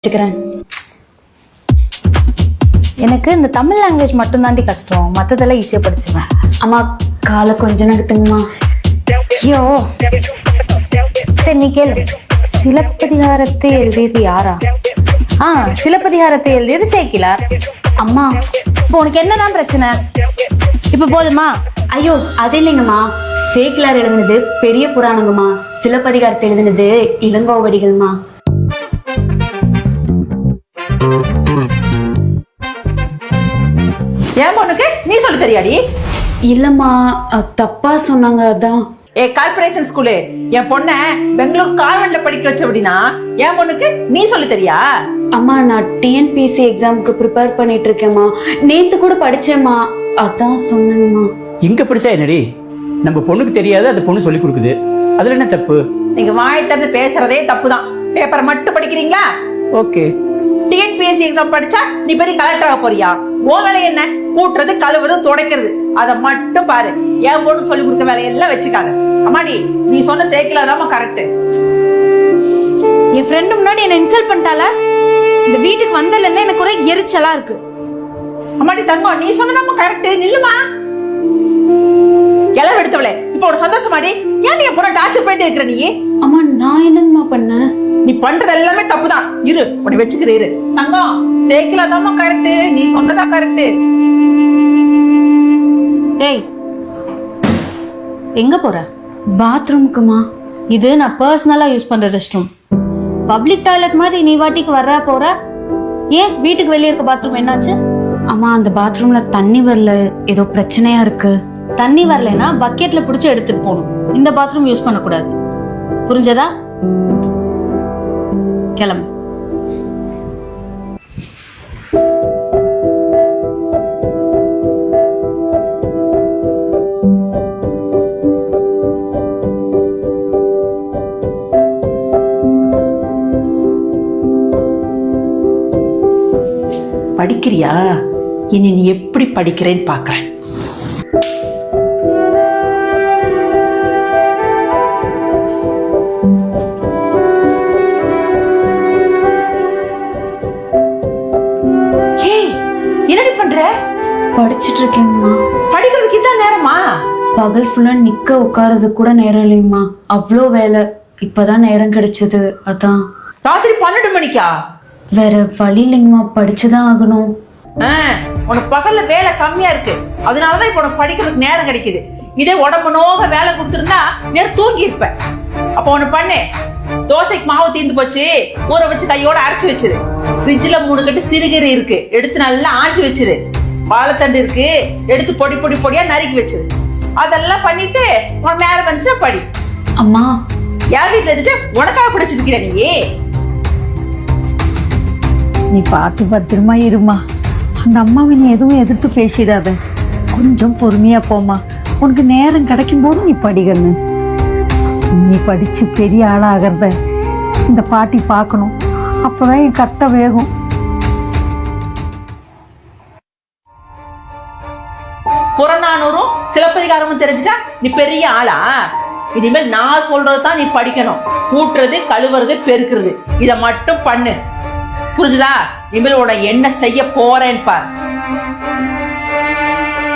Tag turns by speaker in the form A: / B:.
A: கத்துக்கிறேன்.
B: எனக்கு இந்த தமிழ் லாங்குவேஜ் மட்டும் தாண்டி கஷ்டம், மற்றதெல்லாம் ஈஸியாக படிச்சுவேன்.
A: அம்மா காலை கொஞ்சம் நகட்டுங்கம்மா.
B: ஐயோ சரி நீ கேளு. சிலப்பதிகாரத்தை எழுதியது யாரா? சிலப்பதிகாரத்தை எழுதியது சேக்கிலார்.
A: அம்மா
B: இப்போ உனக்கு என்னதான் பிரச்சனை? இப்போ போதுமா?
A: ஐயோ அது இல்லைங்கம்மா, சேக்கிலார் எழுதுனது பெரிய புராணங்கம்மா, சிலப்பதிகாரத்தை எழுதுனது இளங்கோவடிகள்மா.
C: ஏன் பொண்ணுக்கு நீ சொல்லி தெரியாடி?
A: இல்லம்மா தப்பா சொன்னாங்க அதான்.
C: கார்பரேஷன் ஸ்கூலு என் பொண்ண பெங்களூர் கான்வென்ட்ல படிக்க வச்ச அப்படின்னா என் பொண்ணுக்கு நீ சொல்லி தெரியா?
A: அம்மா நான் டிஎன்பிஎஸ்சி எக்ஸாமுக்கு ப்ரிப்பேர் பண்ணிட்டு இருக்கேம்மா, நேத்து கூட படிச்சேம்மா, அதான் சொன்னேங்கம்மா.
D: எங்க படிச்சா என்னடி? நம்ம பொண்ணுக்கு தெரியாது, அந்த பொண்ணு சொல்லி கொடுக்குது, அதுல என்ன தப்பு?
C: நீங்க வாய் திறந்து பேசுறதே தப்புதான். பேப்பரை மட்டும் படிக்கிறீங்களா?
D: ஓகே.
C: டிஎன்பிஎஸ்சி எக்ஸாம் படிச்சா நீ பெரிய கலெக்டர் ஆக போறியா? உன் வேலை என்ன? கூட்டுறது, கழுவுறது, துடைக்கிறது, அதை மட்டும் பாரு. என் பொண்ணு சொல்லி கொடுக்க வேலையெல்லாம் வச்சுக்காத. அம்மாடி நீ சொன்ன சேக்கிலாதாம்மா கரெக்ட்.
B: என் ஃப்ரெண்டு முன்னாடி என்ன இன்சல்ட் பண்ணிட்டால. இந்த வீட்டுக்கு வந்ததுல இருந்து எனக்கு ஒரே எரிச்சலா இருக்கு.
C: அம்மாடி தங்கம் நீ சொன்னதாம்மா கரெக்ட். நில்லுமா எல்லாம் எடுத்தவளே, இப்ப ஒரு சந்தோஷமாடி. ஏன் நீ பொண்ணை டார்ச்சர் பண்ணிட்டு இருக்கிற நீ?
A: அம்மா நான் என்னங்கம்மா பண்ணேன்?
C: நீ பண்றது எல்லாமே தப்புதான். இரு உன்னை வச்சுக்கிற இரு. தங்கம் சேக்கிலாதாம்மா கரெக்ட், நீ சொன்னதா கரெக்ட்.
B: ஏய் எங்க போற?
A: பாத்ரூம்க்குமா.
B: இது நான் பர்சனலா யூஸ் பண்ற ரெஸ்ட் ரூம். பப்ளிக் டாய்லெட் மாதிரி நீ வாட்டிக்கு வர்ற போற. ஏன் வீட்டுக்கு வெளியே இருக்க பாத்ரூம் என்னாச்சு?
A: அம்மா அந்த பாத்ரூம்ல தண்ணி வரல, ஏதோ பிரச்சனையா இருக்கு.
B: தண்ணி வரலைன்னா பக்கெட்ல பிடிச்சி எடுத்துட்டு போகணும். இந்த பாத்ரூம் யூஸ் பண்ணக்கூடாது, புரிஞ்சதா? கிளம்பு.
C: படிக்கிறியா? இனி நீ எப்படி படிக்கிறேன்னு பாக்குறேன். என்னடி பண்ற?
A: படிச்சிட்டு இருக்கேங்கம்மா.
C: படிக்கிறதுக்கு இதான் நேரமா?
A: பகல் ஃபுல்லா நிக்க உட்காரது கூட நேரம் இல்லைங்கம்மா, அவ்வளோ வேலை. இப்பதான் நேரம் கிடைச்சது, அதான்.
C: ராத்திரி 12 மணிக்கா?
A: வேற வழி இல்லைங்கம்மா, படிச்சுதான் ஆகணும்.
C: உனக்கு பகல்ல வேலை கம்மியா இருக்கு, அதனாலதான் இப்ப உனக்கு படிக்கிறதுக்கு நேரம் கிடைக்குது. இதே உடம்பு நோக வேலை கொடுத்துருந்தா நேரம் தூங்கி இருப்ப. அப்ப ஒண்ணு பண்ணு, தோசைக்கு மாவு தீர்ந்து போச்சு, ஊற வச்சு கையோட அரைச்சு வச்சிரு. ஃப்ரிட்ஜ்ல 3 கட்டு சிறுகீரை இருக்கு, எடுத்து நல்லா ஆஞ்சி வச்சிரு. வாழைத்தண்டு இருக்கு, எடுத்து பொடி பொடி பொடியா நறுக்கி வச்சிரு. அதெல்லாம் பண்ணிட்டு உனக்கு நேரம் வந்துச்சா படி.
A: அம்மா
C: என் வீட்டுல இருந்துட்டு உனக்காக பிடிச்சிருக்கிற
E: நீ பார்த்து பத்திரமா இருமா. அந்த அம்மாவை நீ எதுவும் எதிர்த்து பேசிடாத, கொஞ்சம் பொறுமையா போமா. உனக்கு நேரம் கிடைக்கும் போது நீ படிக்கணும். நீ படிச்சு பெரிய ஆளாகிறத இந்த பாட்டி பார்க்கணும், அப்பதான் என் கட்ட வேகும்.
C: புறநானூறும் சிலப்பதிகாரமும் தெரிஞ்சுட்டா நீ பெரிய ஆளா? இனிமேல் நான் சொல்றதுதான் நீ படிக்கணும். கூட்டுறது, கழுவுறது, பெருக்குறது, இத மட்டும் பண்ணு, புரிஞ்சுதா? இனிமேல் உன என்ன செய்ய போறேன்னு பார்.